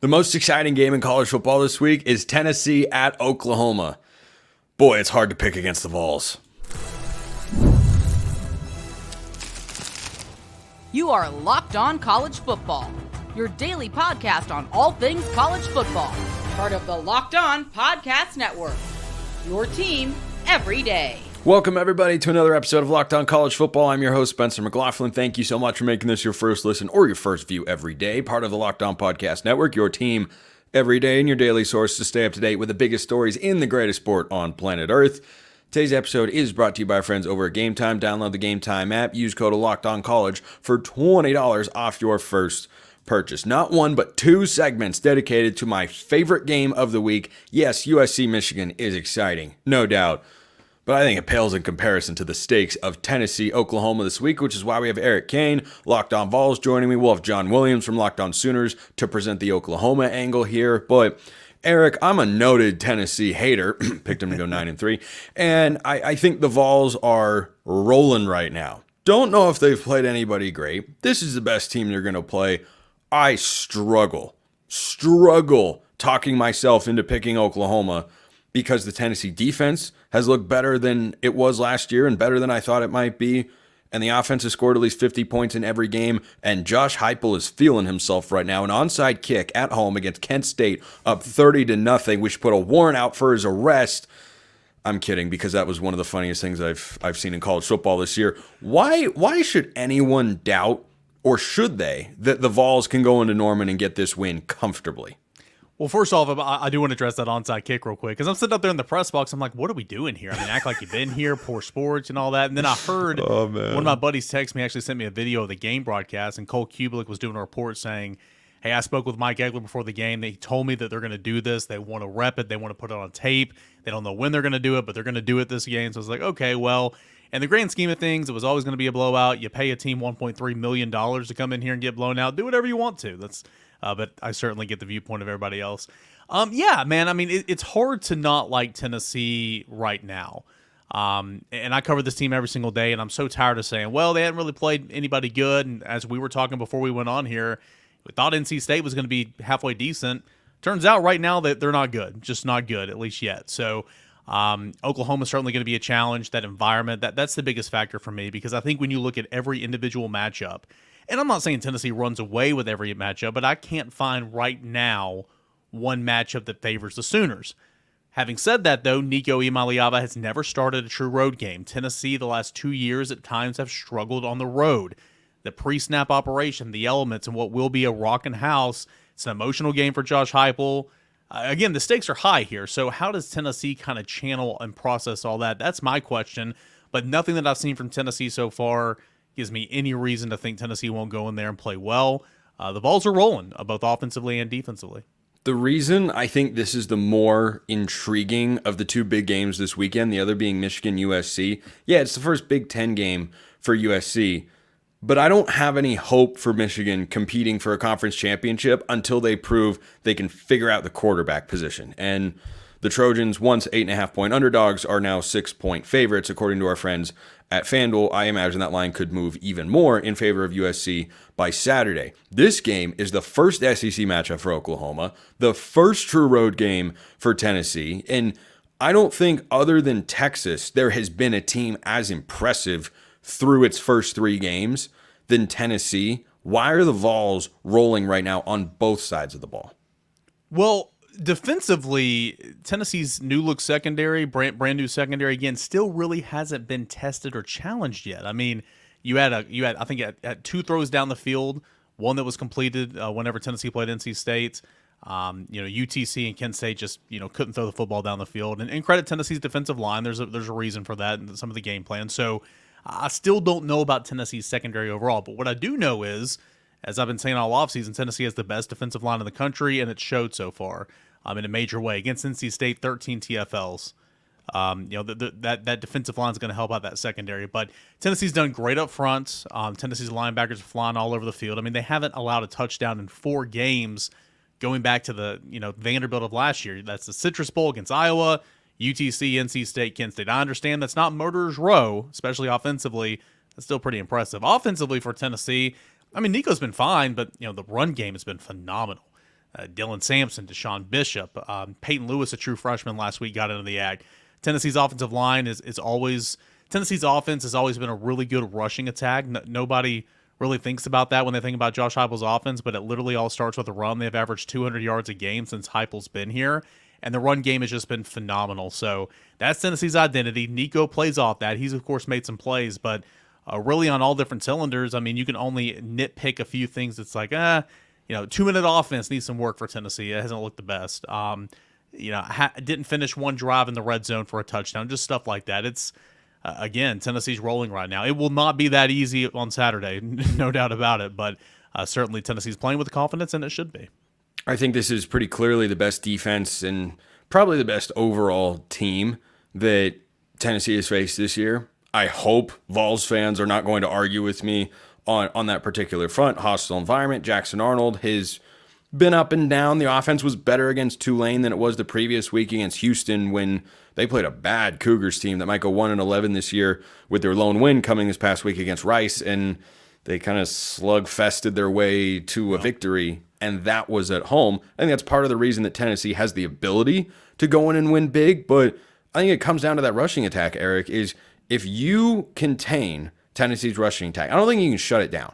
The most exciting game in college football this week is Tennessee at Oklahoma. Boy, it's hard to pick against the Vols. You are Locked On College Football, your daily podcast on all things college football. Part of the Locked On Podcast Network, your team every day. Welcome, everybody, to another episode of Locked On College Football. I'm your host, Spencer McLaughlin. Thank you so much for making this your first listen or your first view every day. Part of the Locked On Podcast Network, your team every day, and your daily source to stay up to date with the biggest stories in the greatest sport on planet Earth. Today's episode is brought to you by our friends over at Game Time. Download the Game Time app. Use code LOCKEDONCollege for $20 off your first purchase. Not one, but two segments dedicated to my favorite game of the week. Yes, USC Michigan is exciting, no doubt. But I think it pales in comparison to the stakes of Tennessee, Oklahoma this week, which is why we have Eric Cain, Locked On Vols, joining me. We'll have John Williams from Locked On Sooners to present the Oklahoma angle here. But Eric, I'm a noted Tennessee hater. Picked them to go 9-3. And I think the Vols are rolling right now. Don't know if they've played anybody great. This is the best team they're going to play. I struggle talking myself into picking Oklahoma because the Tennessee defense has looked better than it was last year and better than I thought it might be. And the offense has scored at least 50 points in every game. And Josh Heupel is feeling himself right now. An onside kick at home against Kent State, up 30-0. We should put a warrant out for his arrest. I'm kidding, because that was one of the funniest things I've seen in college football this year. Why should anyone doubt, or should they, that the Vols can go into Norman and get this win comfortably? Well, first off, I do want to address that onside kick real quick, because I'm sitting up there in the press box. I'm like, what are we doing here? I mean, act like you've been here, poor sports and all that. And then I heard one of my buddies text me, actually sent me a video of the game broadcast, and Cole Kubelik was doing a report saying, hey, I spoke with Mike Egler before the game. They told me that they're going to do this. They want to rep it. They want to put it on tape. They don't know when they're going to do it, but they're going to do it this game. So I was like, okay, well, in the grand scheme of things, it was always going to be a blowout. You pay a team $1.3 million to come in here and get blown out. Do whatever you want to. But I certainly get the viewpoint of everybody else. Yeah, man, I mean, it's hard to not like Tennessee right now. And I cover this team every single day, and I'm so tired of saying, well, they hadn't really played anybody good. And as we were talking before we went on here, we thought NC State was going to be halfway decent. Turns out right now that they're not good, just not good, at least yet. So Oklahoma's certainly going to be a challenge. That environment, that's the biggest factor for me, because I think when you look at every individual matchup, and I'm not saying Tennessee runs away with every matchup, but I can't find right now one matchup that favors the Sooners. Having said that, though, Nico Iamaleava has never started a true road game. Tennessee, the last 2 years, at times have struggled on the road. The pre-snap operation, the elements, and what will be a rockin' house. It's an emotional game for Josh Heupel. Again, the stakes are high here, so how does Tennessee kind of channel and process all that? That's my question, but nothing that I've seen from Tennessee so far gives me any reason to think Tennessee won't go in there and play well. The Vols are rolling, both offensively and defensively. The reason I think this is the more intriguing of the two big games this weekend, the other being Michigan-USC, yeah, it's the first Big Ten game for USC, but I don't have any hope for Michigan competing for a conference championship until they prove they can figure out the quarterback position. And the Trojans, once 8.5-point underdogs, are now 6-point favorites, according to our friends at FanDuel. I imagine that line could move even more in favor of USC by Saturday. This game is the first SEC matchup for Oklahoma, the first true road game for Tennessee, and I don't think, other than Texas, there has been a team as impressive through its first three games than Tennessee. Why are the Vols rolling right now on both sides of the ball? Well, defensively, Tennessee's new look secondary, brand new secondary, again, still really hasn't been tested or challenged yet. I mean, you had I think at two throws down the field, one that was completed whenever Tennessee played NC State. UTC and Kent State just couldn't throw the football down the field. And credit Tennessee's defensive line. There's a reason for that and some of the game plan. So I still don't know about Tennessee's secondary overall. But what I do know is, as I've been saying all offseason, Tennessee has the best defensive line in the country, and it showed so far. In a major way. Against NC State, 13 TFLs. That defensive line is going to help out that secondary. But Tennessee's done great up front. Tennessee's linebackers are flying all over the field. I mean, they haven't allowed a touchdown in 4 games going back to the Vanderbilt of last year. That's the Citrus Bowl against Iowa, UTC, NC State, Kent State. I understand that's not murderer's row, especially offensively. That's still pretty impressive. Offensively for Tennessee, I mean, Nico's been fine, but the run game has been phenomenal. Dylan Sampson, Deshaun Bishop, Peyton Lewis, a true freshman last week, got into the act. Tennessee's offensive line Tennessee's offense has always been a really good rushing attack. Nobody really thinks about that when they think about Josh Heupel's offense, but it literally all starts with a run. They've averaged 200 yards a game since Heupel's been here, and the run game has just been phenomenal. So that's Tennessee's identity. Nico plays off that. He's, of course, made some plays, but really on all different cylinders. I mean, you can only nitpick a few things. It's like, 2-minute offense needs some work for Tennessee. It hasn't looked the best. Didn't finish one drive in the red zone for a touchdown, just stuff like that. It's, again, Tennessee's rolling right now. It will not be that easy on Saturday, no doubt about it, but certainly Tennessee's playing with confidence, and it should be. I think this is pretty clearly the best defense and probably the best overall team that Tennessee has faced this year. I hope Vols fans are not going to argue with me on that particular front. Hostile environment. Jackson Arnold has been up and down. The offense was better against Tulane than it was the previous week against Houston when they played a bad Cougars team that might go 1-11 this year with their lone win coming this past week against Rice, and they kind of slugfested their way to a victory, and that was at home. I think that's part of the reason that Tennessee has the ability to go in and win big, but I think it comes down to that rushing attack, Eric, is if you contain Tennessee's rushing attack, I don't think you can shut it down.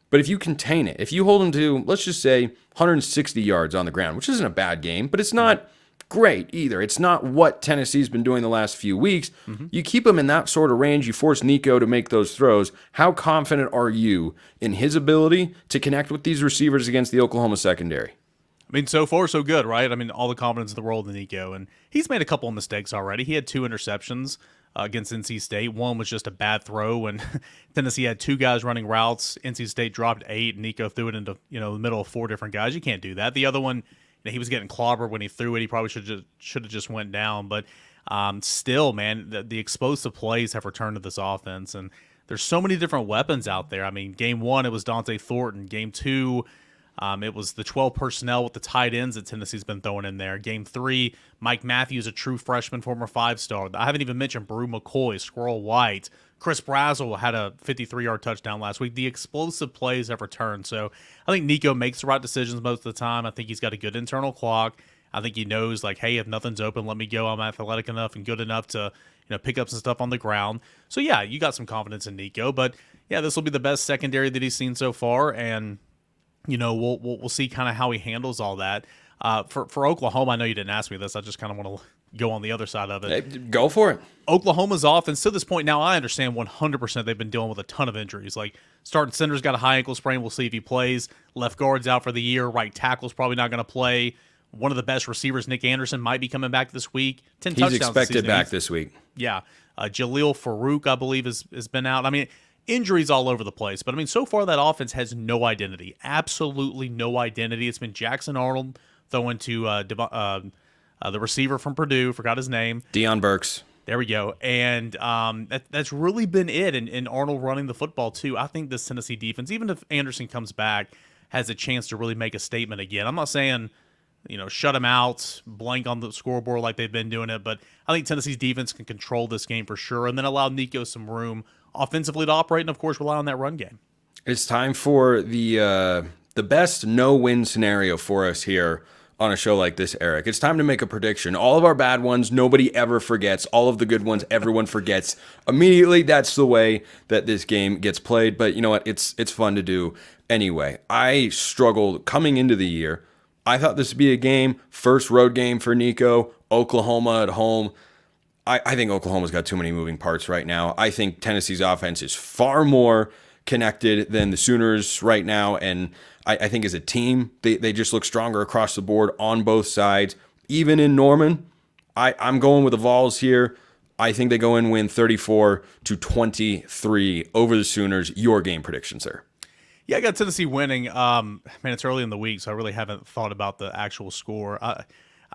But if you contain it, if you hold them to, let's just say, 160 yards on the ground, which isn't a bad game, but it's not great either. It's not what Tennessee's been doing the last few weeks. Mm-hmm. You keep them in that sort of range. You force Nico to make those throws. How confident are you in his ability to connect with these receivers against the Oklahoma secondary? I mean, so far, so good, right? I mean, all the confidence in the world in Nico. And he's made a couple of mistakes already. He had 2 interceptions against NC State. One was just a bad throw, and Tennessee had 2 guys running routes. NC State dropped 8, and Nico threw it into the middle of 4 different guys. You can't do that. The other one, he was getting clobbered when he threw it. He probably should have just went down. But still, man, the explosive plays have returned to this offense, and there's so many different weapons out there. I mean, game 1, it was Dante Thornton. Game 2, it was the 12 personnel with the tight ends that Tennessee's been throwing in there. Game 3, Mike Matthews, a true freshman, former 5-star. I haven't even mentioned Brew McCoy, Squirrel White. Chris Brazzell had a 53-yard touchdown last week. The explosive plays have returned. So I think Nico makes the right decisions most of the time. I think he's got a good internal clock. I think he knows, like, hey, if nothing's open, let me go. I'm athletic enough and good enough to pick up some stuff on the ground. So, yeah, you got some confidence in Nico. But, yeah, this will be the best secondary that he's seen so far. And we'll see kind of how he handles all that. For Oklahoma, I know you didn't ask me this. I just kind of want to go on the other side of it. Hey, go for it. Oklahoma's offense, to this point now, I understand 100% they've been dealing with a ton of injuries. Like, starting center's got a high ankle sprain. We'll see if he plays. Left guard's out for the year. Right tackle's probably not going to play. One of the best receivers, Nick Anderson, might be coming back this week. 10 touchdowns. He's expected back this week. Yeah. Jaleel Farouk, I believe, has been out. I mean, injuries all over the place. But, I mean, so far that offense has no identity. Absolutely no identity. It's been Jackson Arnold throwing to the receiver from Purdue. Forgot his name. Deion Burks. There we go. And that's really been it. And Arnold running the football, too. I think this Tennessee defense, even if Anderson comes back, has a chance to really make a statement again. I'm not saying, shut him out, blank on the scoreboard like they've been doing it. But I think Tennessee's defense can control this game for sure and then allow Nico some room offensively to operate and, of course, rely on that run game. It's time for the best no-win scenario for us here on a show like this, Eric. It's time to make a prediction. All of our bad ones, nobody ever forgets. All of the good ones, everyone forgets immediately. That's the way that this game gets played. But you know what? It's fun to do anyway. I struggled coming into the year. I thought this would be a game, first road game for Nico, Oklahoma at home. I think Oklahoma's got too many moving parts right now. I think Tennessee's offense is far more connected than the Sooners right now, and I think as a team, they just look stronger across the board on both sides. Even in Norman, I'm going with the Vols here. I think they go and win 34-23 over the Sooners. Your game prediction, sir? Yeah, I got Tennessee winning. Man, it's early in the week, so I really haven't thought about the actual score.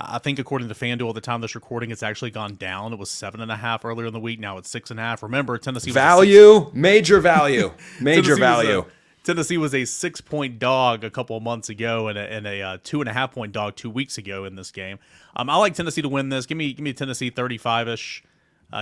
I think according to FanDuel at the time of this recording, it's actually gone down. It was 7.5 earlier in the week. Now it's 6.5. Remember, Tennessee value, major value, major value. Tennessee was a 6-point dog a couple of months ago and a 2.5-point dog 2 weeks ago in this game. I like Tennessee to win this. Give me Tennessee 35-ish.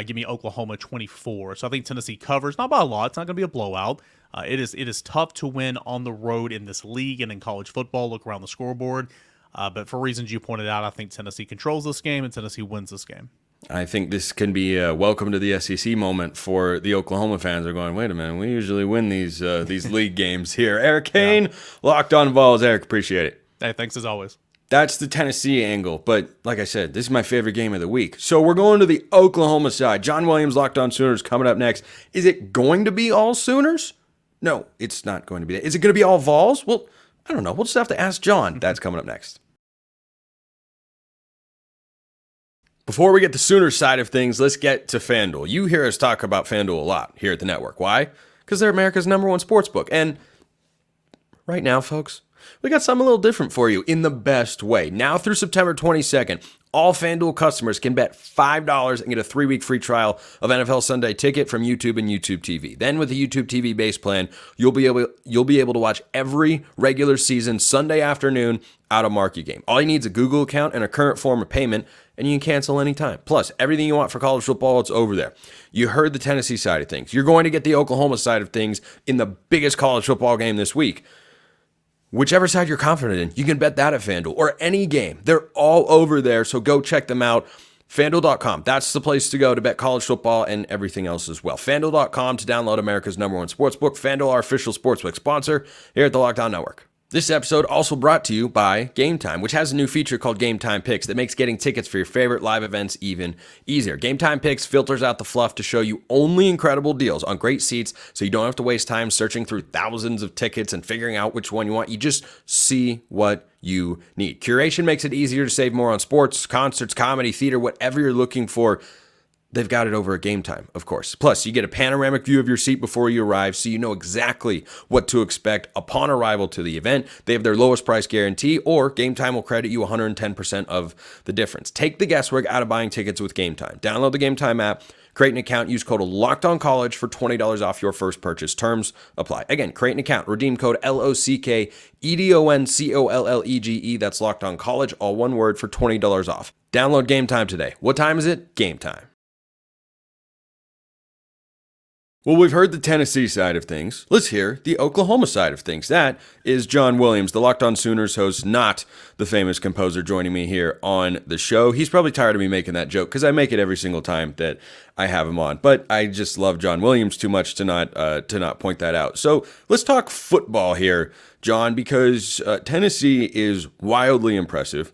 Give me Oklahoma 24. So I think Tennessee covers, not by a lot. It's not going to be a blowout. It is tough to win on the road in this league and in college football. Look around the scoreboard. But for reasons you pointed out, I think Tennessee controls this game and Tennessee wins this game. I think this can be a welcome to the SEC moment for the Oklahoma fans. They're going, wait a minute, we usually win these league games here. Eric Cain, Locked On Vols. Eric, appreciate it. Hey, thanks as always. That's the Tennessee angle. But like I said, this is my favorite game of the week. So we're going to the Oklahoma side. John Williams, Locked On Sooners, coming up next. Is it going to be all Sooners? No, it's not going to be that. Is it going to be all Vols? Well, I don't know. We'll just have to ask John. That's coming up next. Before we get the Sooners side of things, let's get to FanDuel. You hear us talk about FanDuel a lot here at the network. Why? Because they're America's #1 sportsbook. And right now, folks, we got something a little different for you in the best way. Now through September 22nd, all FanDuel customers can bet $5 and get a 3-week free trial of NFL Sunday Ticket from YouTube and YouTube TV. Then with the YouTube TV base plan, you'll be able to watch every regular season Sunday afternoon out of marquee game. All you need is a Google account and a current form of payment, and you can cancel anytime. Plus, everything you want for college football, it's over there. You heard the Tennessee side of things. You're going to get the Oklahoma side of things in the biggest college football game this week. Whichever side you're confident in, you can bet that at FanDuel or any game. They're all over there, so go check them out. FanDuel.com. That's the place to go to bet college football and everything else as well. FanDuel.com to download America's #1 sportsbook. FanDuel, our official sportsbook sponsor here at the Locked On Network. This episode also brought to you by Game Time, which has a new feature called Game Time Picks that makes getting tickets for your favorite live events even easier. Game Time Picks filters out the fluff to show you only incredible deals on great seats, so you don't have to waste time searching through thousands of tickets and figuring out which one you want. You just see what you need. Curation makes it easier to save more on sports, concerts, comedy, theater, whatever you're looking for. They've got it over at Game Time, of course. Plus, you get a panoramic view of your seat before you arrive, so you know exactly what to expect upon arrival to the event. They have their lowest price guarantee, or Game Time will credit you 110% of the difference. Take the guesswork out of buying tickets with Game Time. Download the Game Time app, create an account, use code LOCKEDONCollege for $20 off your first purchase. Terms apply. Again, create an account, redeem code LOCKEDONCOLLEGE. That's LOCKEDONCollege, all one word, for $20 off. Download Game Time today. What time is it? Game Time. Well, we've heard the Tennessee side of things. Let's hear the Oklahoma side of things. That is John Williams, the Locked On Sooners host, not the famous composer, joining me here on the show. He's probably tired of me making that joke because I make it every single time that I have him on. But I just love John Williams too much to not point that out. So let's talk football here, John, because Tennessee is wildly impressive.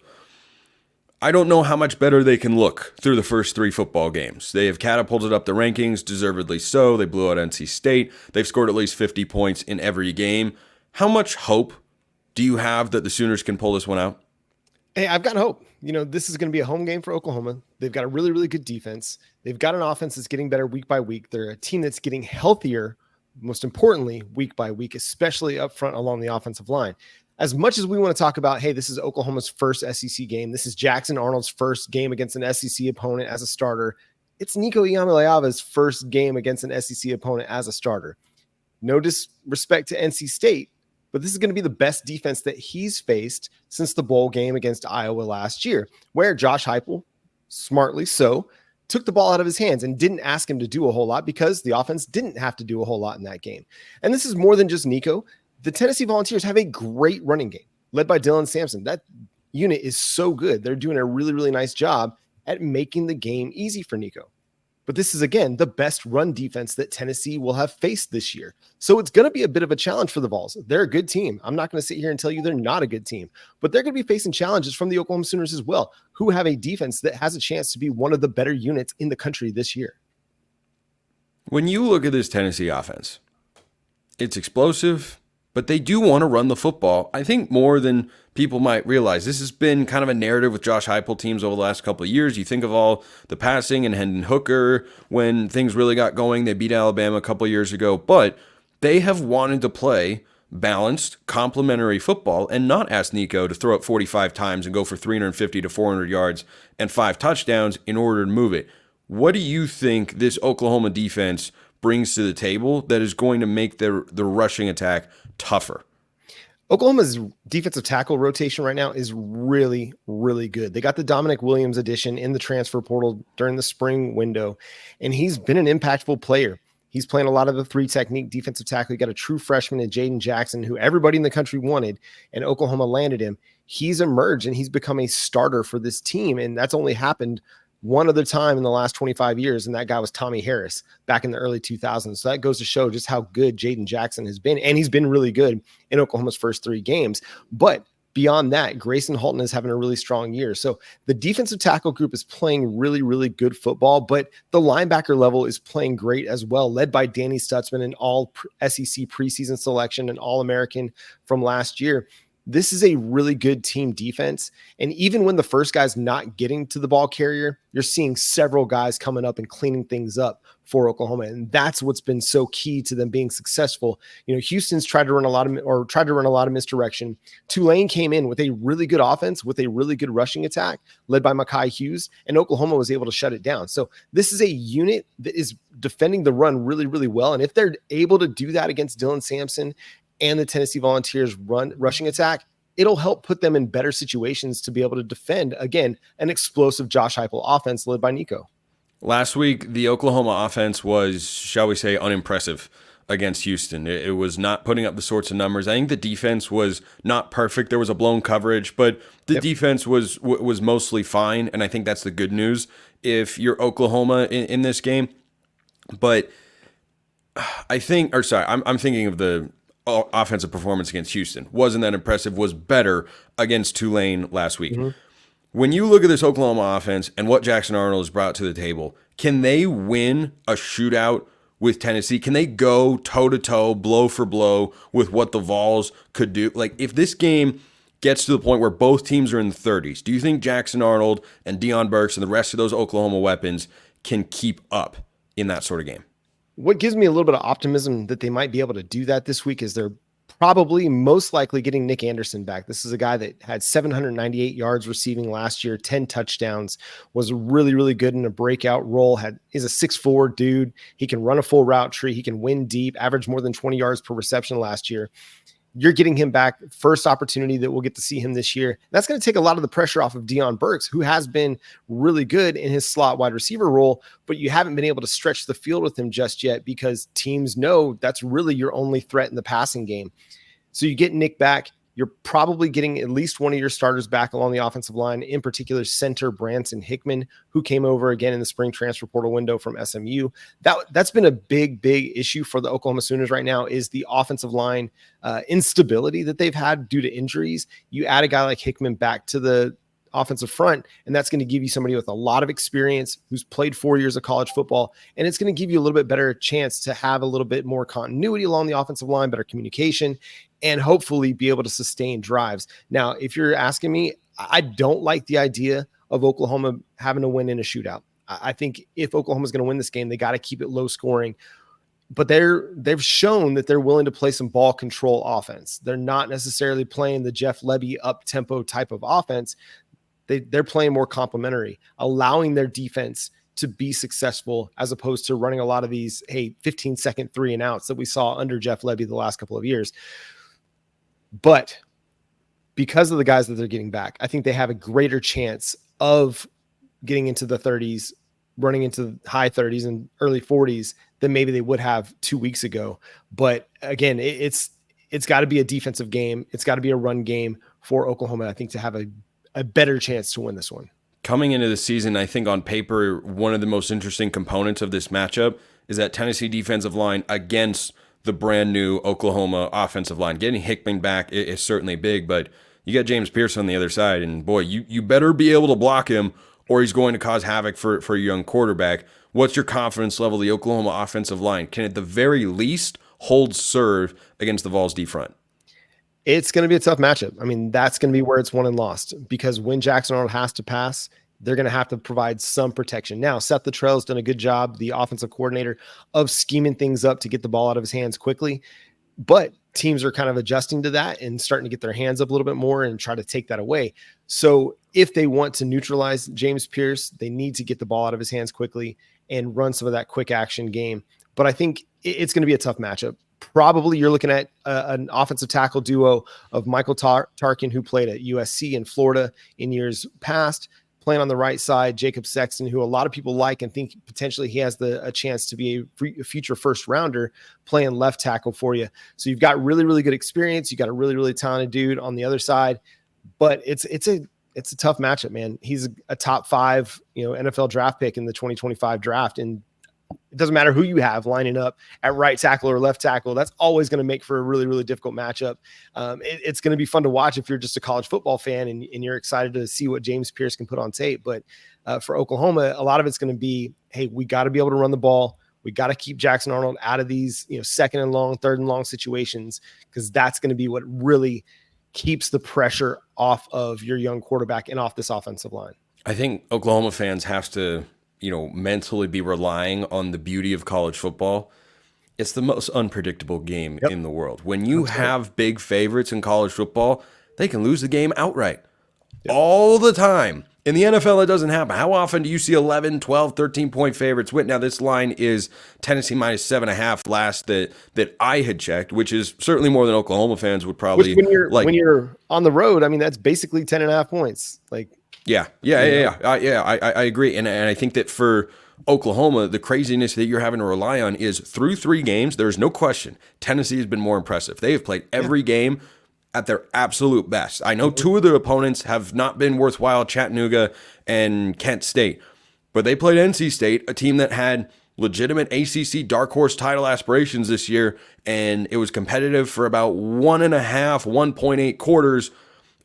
I don't know how much better they can look through the first 3 football games. They have catapulted up the rankings, deservedly so. They blew out NC State. They've scored at least 50 points in every game. How much hope do you have that the Sooners can pull this one out? Hey, I've got hope. This is going to be a home game for Oklahoma. They've got a really, really good defense. They've got an offense that's getting better week by week. They're a team that's getting healthier, most importantly, week by week, especially up front along the offensive line. As much as we want to talk about, hey, this is Oklahoma's first SEC game. This is Jackson Arnold's first game against an SEC opponent as a starter. It's Nico Iamaleava's first game against an SEC opponent as a starter. No disrespect to NC State, but this is going to be the best defense that he's faced since the bowl game against Iowa last year, where Josh Heupel, smartly so, took the ball out of his hands and didn't ask him to do a whole lot because the offense didn't have to do a whole lot in that game. And this is more than just Nico. The Tennessee Volunteers have a great running game led by Dylan Sampson. That unit is so good. They're doing a really, really nice job at making the game easy for Nico. But this is, again, the best run defense that Tennessee will have faced this year. So it's going to be a bit of a challenge for the Vols. They're a good team. I'm not going to sit here and tell you they're not a good team, but they're going to be facing challenges from the Oklahoma Sooners as well, who have a defense that has a chance to be one of the better units in the country this year. When you look at this Tennessee offense, it's explosive, but they do want to run the football, I think, more than people might realize. This has been kind of a narrative with Josh Heupel teams over the last couple of years. You think of all the passing and Hendon Hooker when things really got going. They beat Alabama a couple of years ago, but they have wanted to play balanced, complementary football and not ask Nico to throw it 45 times and go for 350 to 400 yards and 5 touchdowns in order to move it. What do you think this Oklahoma defense brings to the table that is going to make the rushing attack tougher? Oklahoma's defensive tackle rotation right now is really, really good. They got the Dominic Williams addition in the transfer portal during the spring window, and he's been an impactful player. He's playing a lot of the 3-technique defensive tackle. You got a true freshman in Jaden Jackson, who everybody in the country wanted, and Oklahoma landed him. he's emerged and he's become a starter for this team. And that's only happened one other time in the last 25 years. And that guy was Tommy Harris back in the early 2000s. So that goes to show just how good Jaden Jackson has been. And he's been really good in Oklahoma's first 3 games. But beyond that, Grayson Halton is having a really strong year. So the defensive tackle group is playing really, really good football, but the linebacker level is playing great as well, led by Danny Stutzman, an all SEC preseason selection, an All-American from last year. This is a really good team defense. And even when the first guy's not getting to the ball carrier, you're seeing several guys coming up and cleaning things up for Oklahoma. And that's what's been so key to them being successful. You know, Houston's tried to run a lot of misdirection. Tulane came in with a really good offense, with a really good rushing attack led by Mekhi Hughes, and Oklahoma was able to shut it down. So this is a unit that is defending the run really, really well. And if they're able to do that against Dylan Sampson and the Tennessee Volunteers rushing attack, it'll help put them in better situations to be able to defend, again, an explosive Josh Heupel offense led by Nico. Last week, the Oklahoma offense was, shall we say, unimpressive against Houston. It was not putting up the sorts of numbers. I think the defense was not perfect. There was a blown coverage, but the defense was mostly fine, and I think that's the good news if you're Oklahoma in this game. But I'm thinking of the offensive performance against Houston. Wasn't that impressive, was better against Tulane last week. Mm-hmm. When you look at this Oklahoma offense and what Jackson Arnold has brought to the table, can they win a shootout with Tennessee? Can they go toe-to-toe, blow for blow with what the Vols could do? Like, if this game gets to the point where both teams are in the 30s, do you think Jackson Arnold and Deion Burks and the rest of those Oklahoma weapons can keep up in that sort of game? What gives me a little bit of optimism that they might be able to do that this week is they're probably most likely getting Nick Anderson back. This is a guy that had 798 yards receiving last year, 10 touchdowns, was really, really good in a breakout role. Is a 6'4" dude. He can run a full route tree. He can win deep, average more than 20 yards per reception last year. You're getting him back, first opportunity that we'll get to see him this year. That's going to take a lot of the pressure off of Deion Burks, who has been really good in his slot wide receiver role, but you haven't been able to stretch the field with him just yet because teams know that's really your only threat in the passing game. So you get Nick back. You're probably getting at least one of your starters back along the offensive line, in particular center Branson Hickman, who came over again in the spring transfer portal window from SMU. That's been a big issue for the Oklahoma Sooners right now, is the offensive line instability that they've had due to injuries. You add a guy like Hickman back to the offensive front, and that's going to give you somebody with a lot of experience who's played 4 years of college football, and it's going to give you a little bit better chance to have a little bit more continuity along the offensive line, better communication, and hopefully be able to sustain drives. Now, if you're asking me, I don't like the idea of Oklahoma having to win in a shootout. I think if Oklahoma's going to win this game, they got to keep it low scoring. But they've shown that they're willing to play some ball control offense. They're not necessarily playing the Jeff Lebby up-tempo type of offense. They're playing more complementary, allowing their defense to be successful as opposed to running a lot of these 15-second 3 and outs that we saw under Jeff Lebby the last couple of years. But because of the guys that they're getting back, I think they have a greater chance of getting into the 30s, running into high 30s and early 40s than maybe they would have 2 weeks ago. But again, it's got to be a defensive game. It's got to be a run game for Oklahoma, I think, to have a better chance to win this one. Coming into the season, I think on paper, one of the most interesting components of this matchup is that Tennessee defensive line against the brand new Oklahoma offensive line. Getting Hickman back is certainly big, but you got James Pierce on the other side, and boy, you better be able to block him or he's going to cause havoc for a young quarterback. What's your confidence level of the Oklahoma offensive line? Can at the very least hold serve against the Vols D front? It's going to be a tough matchup. I mean, that's going to be where it's won and lost, because when Jackson Arnold has to pass, they're going to have to provide some protection. Now, Seth Luttrell's done a good job, the offensive coordinator, of scheming things up to get the ball out of his hands quickly. But teams are kind of adjusting to that and starting to get their hands up a little bit more and try to take that away. So if they want to neutralize James Pierce, they need to get the ball out of his hands quickly and run some of that quick action game. But I think it's going to be a tough matchup. Probably you're looking at an offensive tackle duo of Michael Tarkin, who played at USC in Florida in years past, playing on the right side, Jacob Sexton, who a lot of people like and think potentially he has a chance to be a future first rounder, playing left tackle for you. So you've got really, really good experience. You got a really, really talented dude on the other side. but it's a tough matchup, man. He's a top 5, NFL draft pick in the 2025 draft. And it doesn't matter who you have lining up at right tackle or left tackle. That's always going to make for a really, really difficult matchup. It's going to be fun to watch if you're just a college football fan and you're excited to see what James Pierce can put on tape. But for Oklahoma, a lot of it's going to be, hey, we got to be able to run the ball. We got to keep Jackson Arnold out of these, second and long, third and long situations, because that's going to be what really keeps the pressure off of your young quarterback and off this offensive line. I think Oklahoma fans have to, mentally be relying on the beauty of college football. It's the most unpredictable game in the world. When you have big favorites in college football, they can lose the game outright all the time. In the NFL, it doesn't happen. How often do you see 11, 12, 13-point favorites win? Now, this line is Tennessee minus 7.5 last that I had checked, which is certainly more than Oklahoma fans would probably like. When you're on the road, I mean, that's basically 10.5 points. Yeah. I agree. And I think that for Oklahoma, the craziness that you're having to rely on is through 3 games, there's no question Tennessee has been more impressive. They have played every game at their absolute best. I know 2 of their opponents have not been worthwhile, Chattanooga and Kent State, but they played NC State, a team that had legitimate ACC dark horse title aspirations this year, and it was competitive for about 1.8 quarters.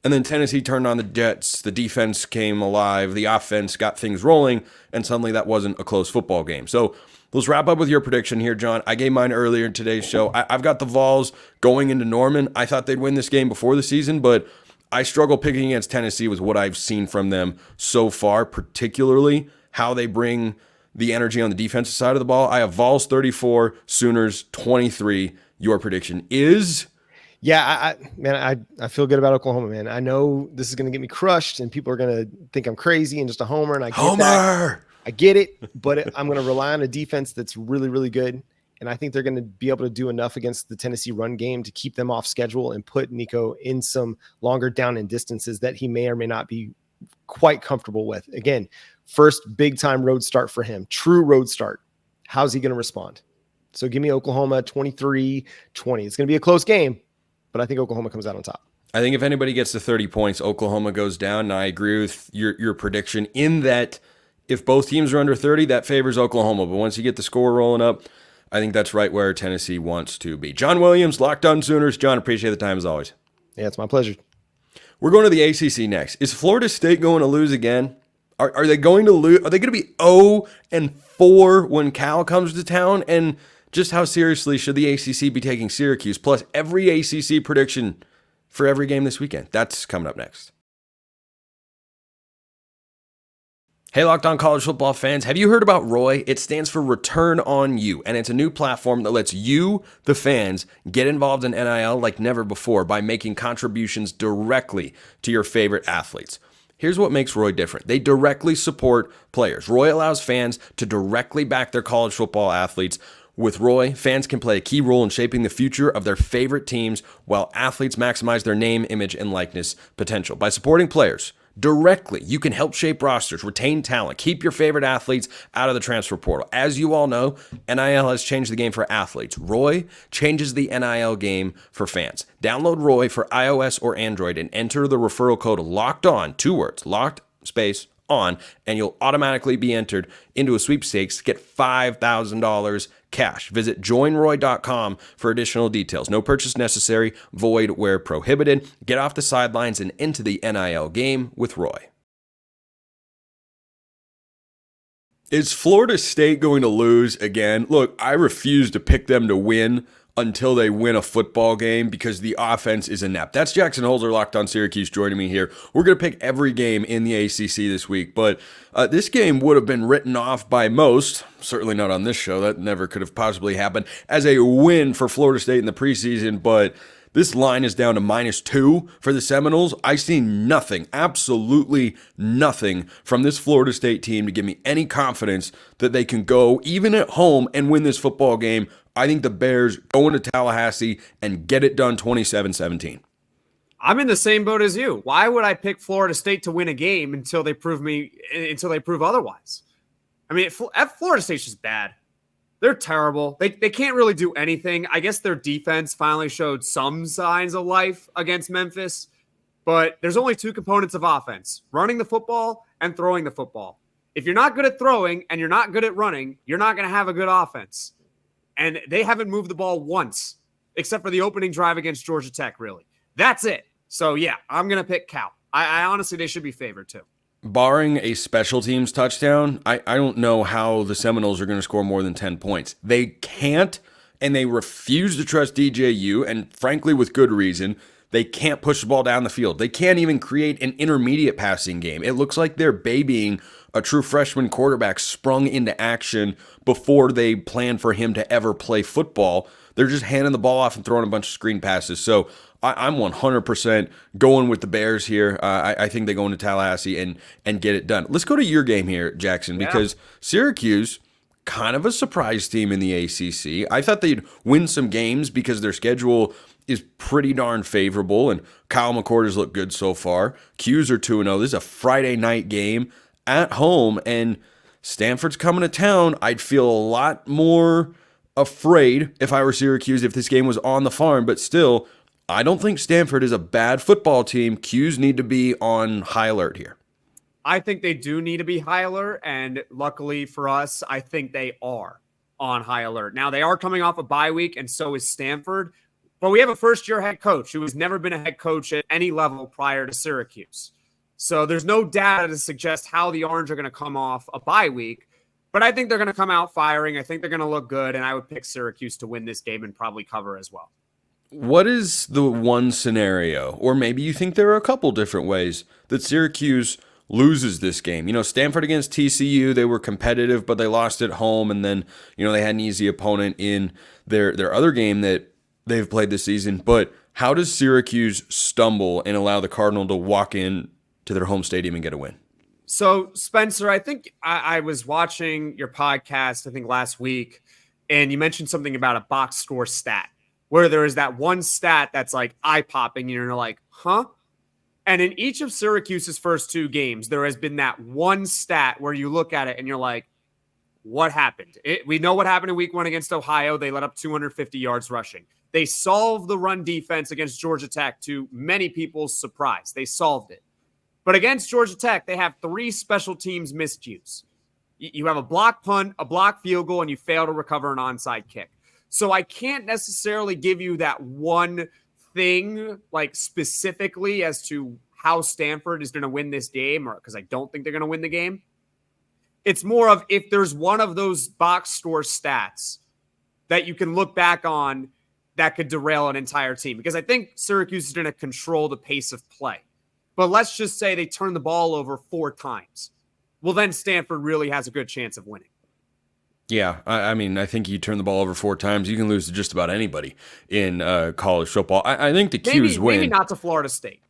And then Tennessee turned on the Jets. The defense came alive. The offense got things rolling. And suddenly that wasn't a close football game. So let's wrap up with your prediction here, John. I gave mine earlier in today's show. I've got the Vols going into Norman. I thought they'd win this game before the season, but I struggle picking against Tennessee with what I've seen from them so far, particularly how they bring the energy on the defensive side of the ball. I have Vols 34, Sooners 23. Your prediction is... Yeah, I feel good about Oklahoma, man. I know this is going to get me crushed, and people are going to think I'm crazy and just a homer. And I get that. I get it, but I'm going to rely on a defense that's really, really good, and I think they're going to be able to do enough against the Tennessee run game to keep them off schedule and put Nico in some longer down and distances that he may or may not be quite comfortable with. Again, first big time road start for him, true road start. How's he going to respond? So give me Oklahoma 23-20. It's going to be a close game, but I think Oklahoma comes out on top. I think if anybody gets to 30 points, Oklahoma goes down. And I agree with your prediction in that if both teams are under 30, that favors Oklahoma. But once you get the score rolling up, I think that's right where Tennessee wants to be. John Williams, Locked On Sooners. John, appreciate the time as always. Yeah, it's my pleasure. We're going to the ACC next. Is Florida State going to lose again? Are they going to lose? Are they going to be 0-4 when Cal comes to town? And just how seriously should the ACC be taking Syracuse? Plus every ACC prediction for every game this weekend. That's coming up next. Hey, Locked On College Football fans, have you heard about ROY? It stands for Return on You, and it's a new platform that lets you, the fans, get involved in NIL like never before by making contributions directly to your favorite athletes. Here's what makes ROY different. They directly support players. ROY allows fans to directly back their college football athletes. With ROY, fans can play a key role in shaping the future of their favorite teams while athletes maximize their name, image, and likeness potential. By supporting players directly, you can help shape rosters, retain talent, keep your favorite athletes out of the transfer portal. As you all know, NIL has changed the game for athletes. ROY changes the NIL game for fans. Download ROY for iOS or Android and enter the referral code LOCKEDON, 2 words, locked space on, and you'll automatically be entered into a sweepstakes to get $5,000 cash. Visit joinroy.com for additional details. No purchase necessary, void where prohibited. Get off the sidelines and into the NIL game with ROY. Is Florida State going to lose again? Look, I refuse to pick them to win until they win a football game because the offense is inept. That's Jackson Holzer, Locked On Syracuse, joining me here. We're going to pick every game in the ACC this week, but this game would have been written off by most, certainly not on this show, that never could have possibly happened, as a win for Florida State in the preseason, but this line is down to -2 for the Seminoles. I see nothing, absolutely nothing from this Florida State team to give me any confidence that they can go, even at home, and win this football game. I think the Bears go into Tallahassee and get it done 27-17. I'm in the same boat as you. Why would I pick Florida State to win a game until they prove otherwise? I mean, Florida State's just bad. They're terrible. They can't really do anything. I guess their defense finally showed some signs of life against Memphis, But there's only two components of offense: running the football and throwing the football. If you're not good at throwing and you're not good at running, you're not going to have a good offense. And they haven't moved the ball once, except for the opening drive against Georgia Tech, really. That's it. So, yeah, I'm going to pick Cal. I honestly, they should be favored, too. Barring a special teams touchdown, I don't know how the Seminoles are going to score more than 10 points. They can't, and they refuse to trust DJU, and frankly, with good reason. They can't push the ball down the field. They can't even create an intermediate passing game. It looks like they're babying a true freshman quarterback sprung into action before they plan for him to ever play football. They're just handing the ball off and throwing a bunch of screen passes. So I'm 100% going with the Bears here. I think they go into Tallahassee and get it done. Let's go to your game here, Jackson, because Syracuse, kind of a surprise team in the ACC. I thought they'd win some games because their schedule is pretty darn favorable, and Kyle McCord has looked good so far. Qs are 2-0. This is a Friday night game at home, and Stanford's coming to town. I'd feel a lot more afraid if I were Syracuse if this game was on the farm, but still, I don't think Stanford is a bad football team. Qs need to be on high alert here. I think they do need to be high alert, and luckily for us, I think they are on high alert. Now, they are coming off a bye week, and so is Stanford, but we have a first-year head coach who has never been a head coach at any level prior to Syracuse. So there's no data to suggest how the Orange are going to come off a bye week, but I think they're going to come out firing. I think they're going to look good, and I would pick Syracuse to win this game and probably cover as well. What is the one scenario, or maybe you think there are a couple different ways, that Syracuse loses this game? You know, Stanford against TCU, they were competitive, but they lost at home, and then, you know, they had an easy opponent in their other game that they've played this season. But how does Syracuse stumble and allow the Cardinal to walk in to their home stadium and get a win? So, Spencer, I think I was watching your podcast, I think last week, and you mentioned something about a box score stat, where there is that one stat that's like eye-popping, and you're like, huh? And in each of Syracuse's first two games, there has been that one stat where you look at it and you're like, what happened? We know what happened in week 1 against Ohio. They let up 250 yards rushing. They solved the run defense against Georgia Tech to many people's surprise. They solved it. But against Georgia Tech, they have 3 special teams miscues. You have a block punt, a block field goal, and you fail to recover an onside kick. So I can't necessarily give you that one thing, like specifically as to how Stanford is going to win this game, or because I don't think they're going to win the game. It's more of if there's one of those box score stats that you can look back on that could derail an entire team, because I think Syracuse is going to control the pace of play. But let's just say they turn the ball over 4 times. Well, then Stanford really has a good chance of winning. Yeah, I mean, I think you turn the ball over 4 times, you can lose to just about anybody in college football. I think the Qs win. Maybe not to Florida State.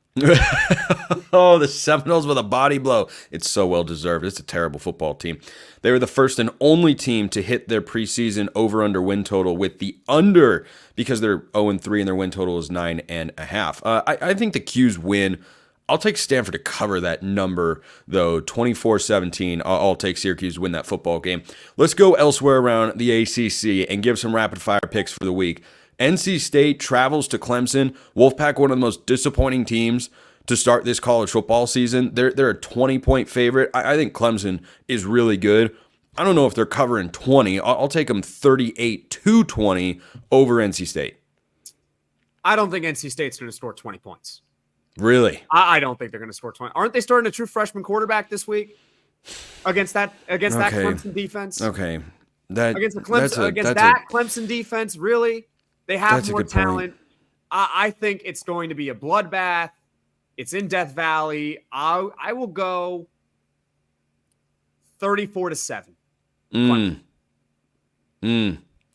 Oh, the Seminoles with a body blow. It's so well deserved. It's a terrible football team. They were the first and only team to hit their preseason over-under win total with the under, because they're 0-3 and their win total is 9.5. I think the Qs win. I'll take Stanford to cover that number, though. 24-17. I'll take Syracuse to win that football game. Let's go elsewhere around the ACC and give some rapid-fire picks for the week. NC State travels to Clemson. Wolfpack, one of the most disappointing teams to start this college football season. They're a 20-point favorite. I think Clemson is really good. I don't know if they're covering 20. I'll take them 38-20 over NC State. I don't think NC State's going to score 20 points. Really? I don't think they're going to score 20. Aren't they starting a true freshman quarterback this week against that Clemson defense? Okay. Against that Clemson defense, really? They have more talent. I think it's going to be a bloodbath. It's in Death Valley. I will go 34-7.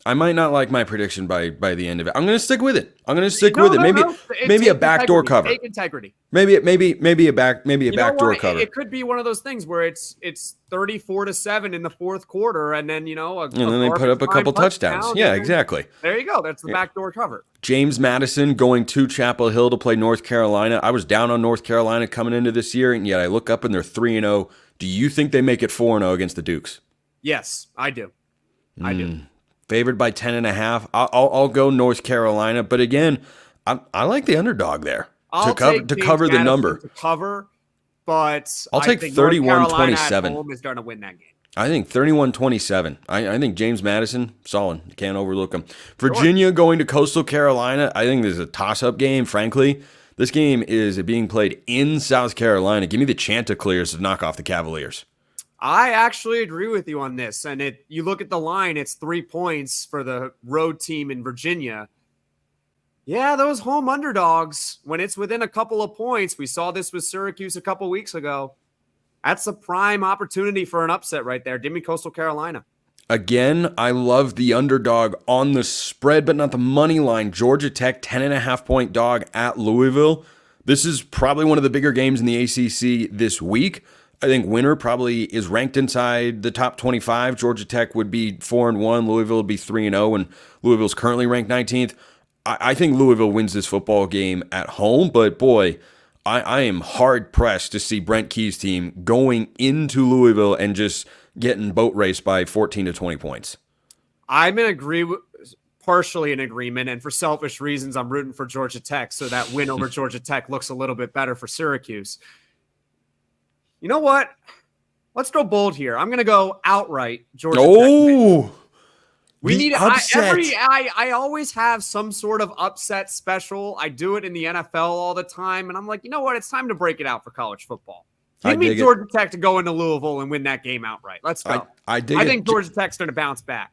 I might not like my prediction by the end of it. I'm going to stick with it. Maybe a backdoor cover. Take integrity. Maybe a backdoor cover. It could be one of those things where it's 34-7 in the fourth quarter, and then and then they put up a couple touchdowns. Yeah, exactly. There you go. That's the backdoor cover. James Madison going to Chapel Hill to play North Carolina. I was down on North Carolina coming into this year, and yet I look up and they're 3-0. Do you think they make it 4-0 against the Dukes? Yes, I do. I do. Favored by 10.5. I'll go North Carolina, but again, I like the underdog there. I'll to take cover the Madison number. To cover, but I'll take 31-27. Home is going to win that game. I think 31-27. I think James Madison, solid. Can't overlook him. Virginia going to Coastal Carolina. I think this is a toss-up game, frankly. This game is being played in South Carolina. Give me the Chanticleers to knock off the Cavaliers. I actually agree with you on this. And you look at the line, it's 3 points for the road team in Virginia. Yeah, those home underdogs, when it's within a couple of points, we saw this with Syracuse a couple weeks ago. That's a prime opportunity for an upset right there. Give me Coastal Carolina. Again, I love the underdog on the spread, but not the money line. Georgia Tech, 10.5-point dog at Louisville. This is probably one of the bigger games in the ACC this week. I think winner probably is ranked inside the top 25. Georgia Tech would be 4-1. Louisville would be 3-0, and Louisville's currently ranked 19th. I think Louisville wins this football game at home, but boy, I am hard-pressed to see Brent Key's team going into Louisville and just getting boat raced by 14 to 20 points. I'm partially in agreement, and for selfish reasons, I'm rooting for Georgia Tech, so that win over Georgia Tech looks a little bit better for Syracuse. You know what? Let's go bold here. I'm going to go outright Georgia Tech. We need upset. I always have some sort of upset special. I do it in the NFL all the time, and I'm like, you know what? It's time to break it out for college football. Give me Georgia Tech to go into Louisville and win that game outright. Let's go. I think Georgia Tech's going to bounce back.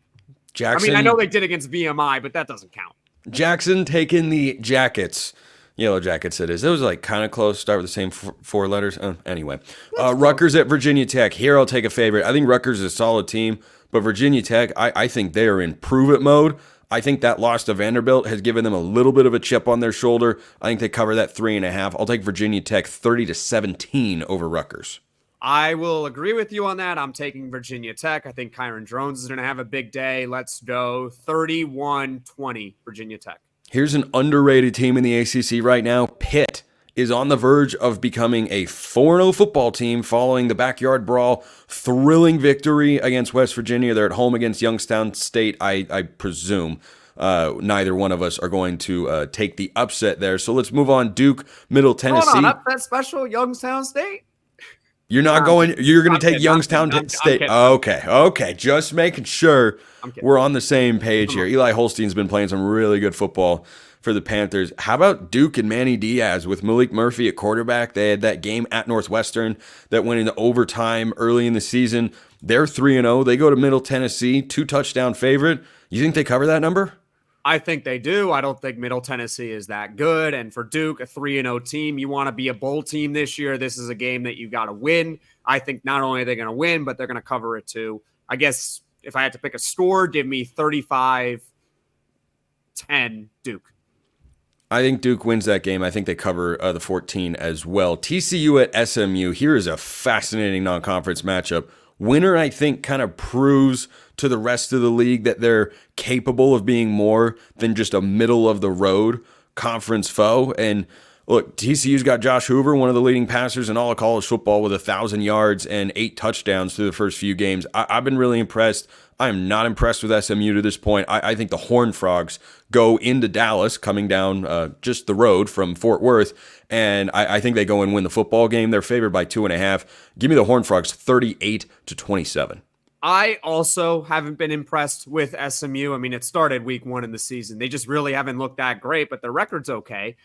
Jackson, I know they did against VMI, but that doesn't count. Jackson taking the Jackets. Yellow Jackets it is. It was like kind of close. Start with the same four letters. Anyway. Rutgers at Virginia Tech. Here I'll take a favorite. I think Rutgers is a solid team. But Virginia Tech, I think they are in prove-it mode. I think that loss to Vanderbilt has given them a little bit of a chip on their shoulder. I think they cover that 3.5. I'll take Virginia Tech 30-17 over Rutgers. I will agree with you on that. I'm taking Virginia Tech. I think Kyron Drones is going to have a big day. Let's go 31-20 Virginia Tech. Here's an underrated team in the ACC right now. Pitt is on the verge of becoming a 4-0 football team following the backyard brawl, thrilling victory against West Virginia. They're at home against Youngstown State. I presume neither one of us are going to take the upset there. So let's move on. Duke, Middle Tennessee. Hold on, upset special, Youngstown State? You're not going. You're going to take Youngstown State. Okay. Just making sure we're on the same page here. Eli Holstein's been playing some really good football for the Panthers. How about Duke and Manny Diaz with Malik Murphy at quarterback? They had that game at Northwestern that went into overtime early in the season. They're 3-0. They go to Middle Tennessee, 2-touchdown favorite. You think they cover that number? I think they do. I don't think Middle Tennessee is that good. And for Duke, a 3-0 team, you want to be a bowl team this year. This is a game that you got to win. I think not only are they going to win, but they're going to cover it too. I guess if I had to pick a score, give me 35-10 Duke. I think Duke wins that game. I think they cover the 14 as well. TCU at SMU. Here is a fascinating non-conference matchup. Winner, I think, kind of proves to the rest of the league that they're capable of being more than just a middle-of-the-road conference foe. And look, TCU's got Josh Hoover, one of the leading passers in all of college football with 1,000 yards and 8 touchdowns through the first few games. I've been really impressed. I am not impressed with SMU to this point. I think the Horned Frogs go into Dallas, coming down just the road from Fort Worth, and I think they go and win the football game. They're favored by 2.5. Give me the Horned Frogs 38-27. I also haven't been impressed with SMU. I mean, it started week 1 in the season. They just really haven't looked that great, but their record's okay.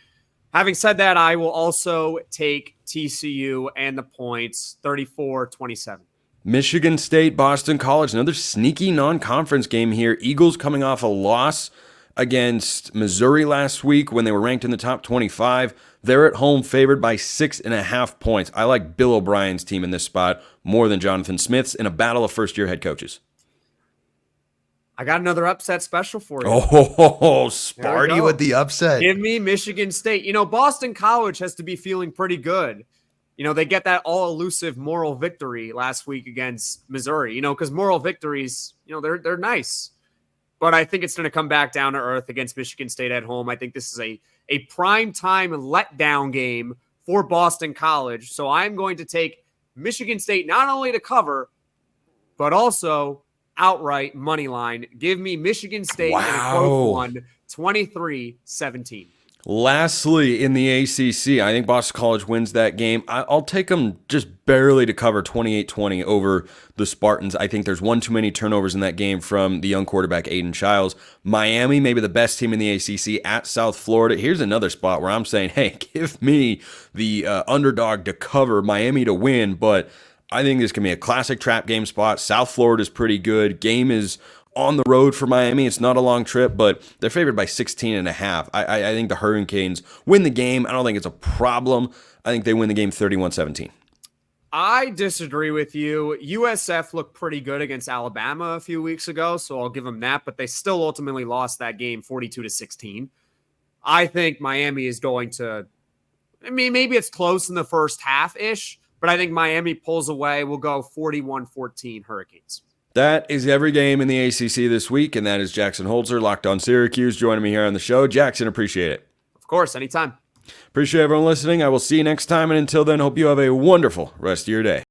Having said that, I will also take TCU and the points, 34-27. Michigan State, Boston College, another sneaky non-conference game here. Eagles coming off a loss against Missouri last week when they were ranked in the top 25. They're at home favored by 6.5 points. I like Bill O'Brien's team in this spot more than Jonathan Smith's in a battle of first-year head coaches. I got another upset special for you. Oh, Sparty with the upset. Give me Michigan State. You know, Boston College has to be feeling pretty good. You know, they get that all-elusive moral victory last week against Missouri, you know, because moral victories, you know, they're nice. But I think it's going to come back down to earth against Michigan State at home. I think this is a prime-time letdown game for Boston College. So I'm going to take Michigan State not only to cover, but also outright money line. Give me Michigan State in a close one, 23-17. Lastly, in the ACC, I think Boston College wins that game. I'll take them just barely to cover 28-20 over the Spartans. I think there's one too many turnovers in that game from the young quarterback, Aiden Childs. Miami, maybe the best team in the ACC at South Florida. Here's another spot where I'm saying, hey, give me the underdog to cover, Miami to win. But I think this can be a classic trap game spot. South Florida is pretty good. Game is on the road for Miami. It's not a long trip, but they're favored by 16.5. I think the Hurricanes win the game. I don't think it's a problem. I think they win the game 31-17. I disagree with you. USF looked pretty good against Alabama a few weeks ago, so I'll give them that, but they still ultimately lost that game 42-16. I think Miami is going to, maybe it's close in the first half-ish, but I think Miami pulls away. We'll go 41-14 Hurricanes. That is every game in the ACC this week, and that is Jackson Holzer, Locked On Syracuse, joining me here on the show. Jackson, appreciate it. Of course, anytime. Appreciate everyone listening. I will see you next time, and until then, hope you have a wonderful rest of your day.